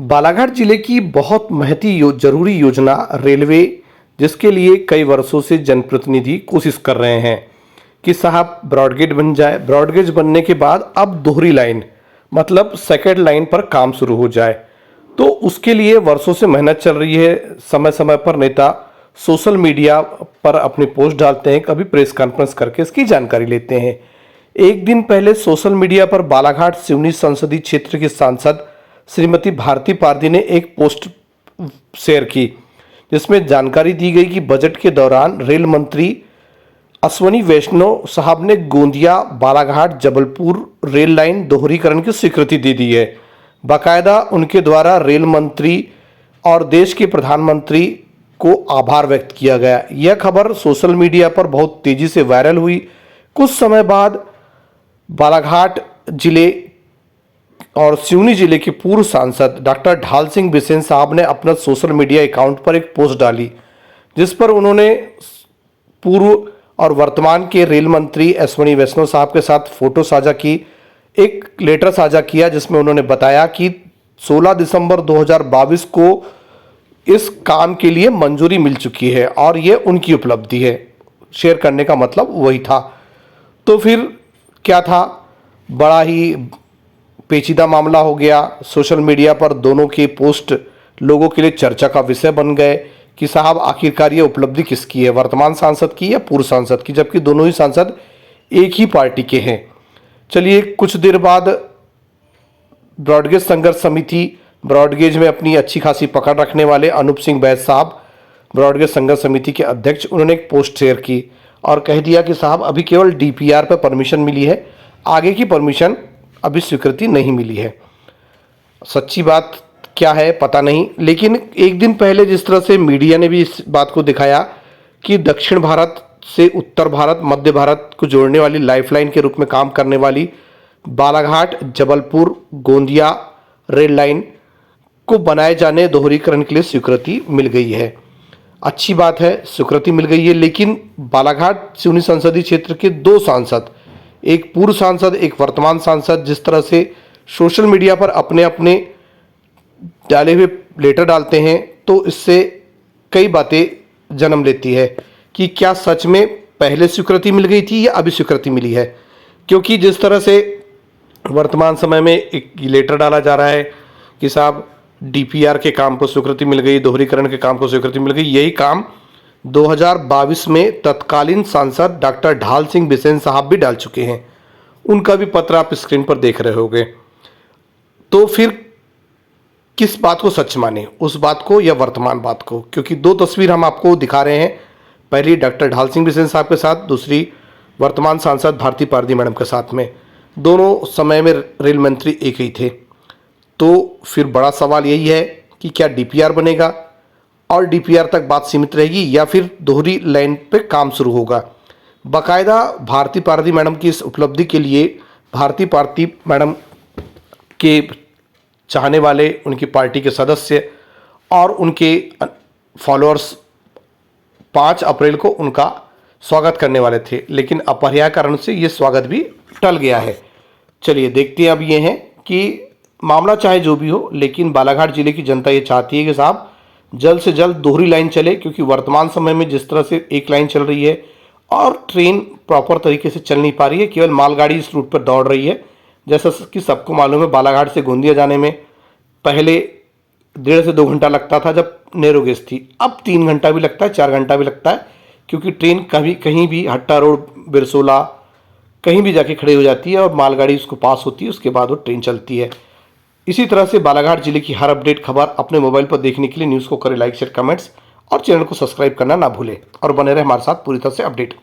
बालाघाट जिले की बहुत महती जरूरी योजना रेलवे, जिसके लिए कई वर्षों से जनप्रतिनिधि कोशिश कर रहे हैं कि साहब ब्रॉडगेज बन जाए। ब्रॉडगेज बनने के बाद अब दोहरी लाइन मतलब सेकंड लाइन पर काम शुरू हो जाए। तो उसके लिए वर्षों से मेहनत चल रही है। समय समय पर नेता सोशल मीडिया पर अपनी पोस्ट डालते हैं, कभी प्रेस कॉन्फ्रेंस करके इसकी जानकारी लेते हैं। एक दिन पहले सोशल मीडिया पर बालाघाट सिवनी संसदीय क्षेत्र की सांसद श्रीमती भारती पारदी ने एक पोस्ट शेयर की, जिसमें जानकारी दी गई कि बजट के दौरान रेल मंत्री अश्वनी वैष्णव साहब ने गोंदिया बालाघाट जबलपुर रेल लाइन दोहरीकरण की स्वीकृति दे दी है। बाकायदा उनके द्वारा रेल मंत्री और देश के प्रधानमंत्री को आभार व्यक्त किया गया। यह खबर सोशल मीडिया पर बहुत तेजी से वायरल हुई। कुछ समय बाद बालाघाट जिले और सिवनी जिले के पूर्व सांसद डॉक्टर ढाल सिंह बिसेन साहब ने अपना सोशल मीडिया अकाउंट पर एक पोस्ट डाली, जिस पर उन्होंने पूर्व और वर्तमान के रेल मंत्री अश्वनी वैष्णव साहब के साथ फोटो साझा की, एक लेटर साझा किया, जिसमें उन्होंने बताया कि 16 दिसंबर 2022 को इस काम के लिए मंजूरी मिल चुकी है और ये उनकी उपलब्धि है। शेयर करने का मतलब वही था। तो फिर क्या था, बड़ा ही पेचीदा मामला हो गया। सोशल मीडिया पर दोनों के पोस्ट लोगों के लिए चर्चा का विषय बन गए कि साहब आखिरकार ये उपलब्धि किसकी है, वर्तमान सांसद की या पूर्व सांसद की, जबकि दोनों ही सांसद एक ही पार्टी के हैं। चलिए, कुछ देर बाद ब्रॉडगेज संघर्ष समिति, ब्रॉडगेज में अपनी अच्छी खासी पकड़ रखने वाले अनूप सिंह बैस साहब, ब्रॉडगेज संघर्ष समिति के अध्यक्ष, उन्होंने एक पोस्ट शेयर की और कह दिया कि साहब अभी केवल डीपीआर पर परमिशन मिली है, आगे की परमिशन अभी स्वीकृति नहीं मिली है। सच्ची बात क्या है पता नहीं, लेकिन एक दिन पहले जिस तरह से मीडिया ने भी इस बात को दिखाया कि दक्षिण भारत से उत्तर भारत, मध्य भारत को जोड़ने वाली लाइफलाइन के रूप में काम करने वाली बालाघाट जबलपुर गोंदिया रेल लाइन को बनाए जाने दोहरीकरण के लिए स्वीकृति मिल गई है। अच्छी बात है, स्वीकृति मिल गई है, लेकिन बालाघाट सिवनी संसदीय क्षेत्र के दो सांसद, एक पूर्व सांसद एक वर्तमान सांसद, जिस तरह से सोशल मीडिया पर अपने अपने डाले हुए लेटर डालते हैं, तो इससे कई बातें जन्म लेती है कि क्या सच में पहले स्वीकृति मिल गई थी या अभी स्वीकृति मिली है। क्योंकि जिस तरह से वर्तमान समय में एक लेटर डाला जा रहा है कि साहब डीपीआर के काम को स्वीकृति मिल गई, दोहरीकरण के काम को स्वीकृति मिल गई, यही काम 2022 में तत्कालीन सांसद डॉक्टर ढाल सिंह बिसेन साहब भी डाल चुके हैं। उनका भी पत्र आप स्क्रीन पर देख रहे होंगे। तो फिर किस बात को सच माने, उस बात को या वर्तमान बात को? क्योंकि दो तस्वीर हम आपको दिखा रहे हैं, पहली डॉक्टर ढाल सिंह बिसेन साहब के साथ, दूसरी वर्तमान सांसद भारती पारदी मैडम के साथ में। दोनों समय में रेल मंत्री एक ही थे। तो फिर बड़ा सवाल यही है कि क्या डीपीआर बनेगा और डीपीआर तक बात सीमित रहेगी या फिर दोहरी लाइन पे काम शुरू होगा। बाकायदा भारती पारदी मैडम की इस उपलब्धि के लिए भारती पारदी मैडम के चाहने वाले, उनकी पार्टी के सदस्य और उनके फॉलोअर्स 5 अप्रैल को उनका स्वागत करने वाले थे, लेकिन अपरिहार्य कारण से ये स्वागत भी टल गया है। चलिए देखते हैं अब ये है कि मामला चाहे जो भी हो, लेकिन बालाघाट जिले की जनता ये चाहती है कि साहब जल्द से जल्द दोहरी लाइन चले, क्योंकि वर्तमान समय में जिस तरह से एक लाइन चल रही है और ट्रेन प्रॉपर तरीके से चल नहीं पा रही है, केवल मालगाड़ी इस रूट पर दौड़ रही है। जैसा कि सबको मालूम है, बालाघाट से गोंदिया जाने में पहले 1.5 से 2 घंटा लगता था जब नैरो गेज थी, अब 3 घंटा भी लगता है, 4 घंटा भी लगता है, क्योंकि ट्रेन कहीं भी हट्टा रोड, बिरसोला कहीं भी जाके खड़ी हो जाती है और मालगाड़ी उसको पास होती है, उसके बाद वो ट्रेन चलती है। इसी तरह से बालाघाट जिले की हर अपडेट खबर अपने मोबाइल पर देखने के लिए न्यूज़ को करें लाइक, शेयर, कमेंट्स और चैनल को सब्सक्राइब करना ना भूलें और बने रहे हमारे साथ पूरी तरह से अपडेट।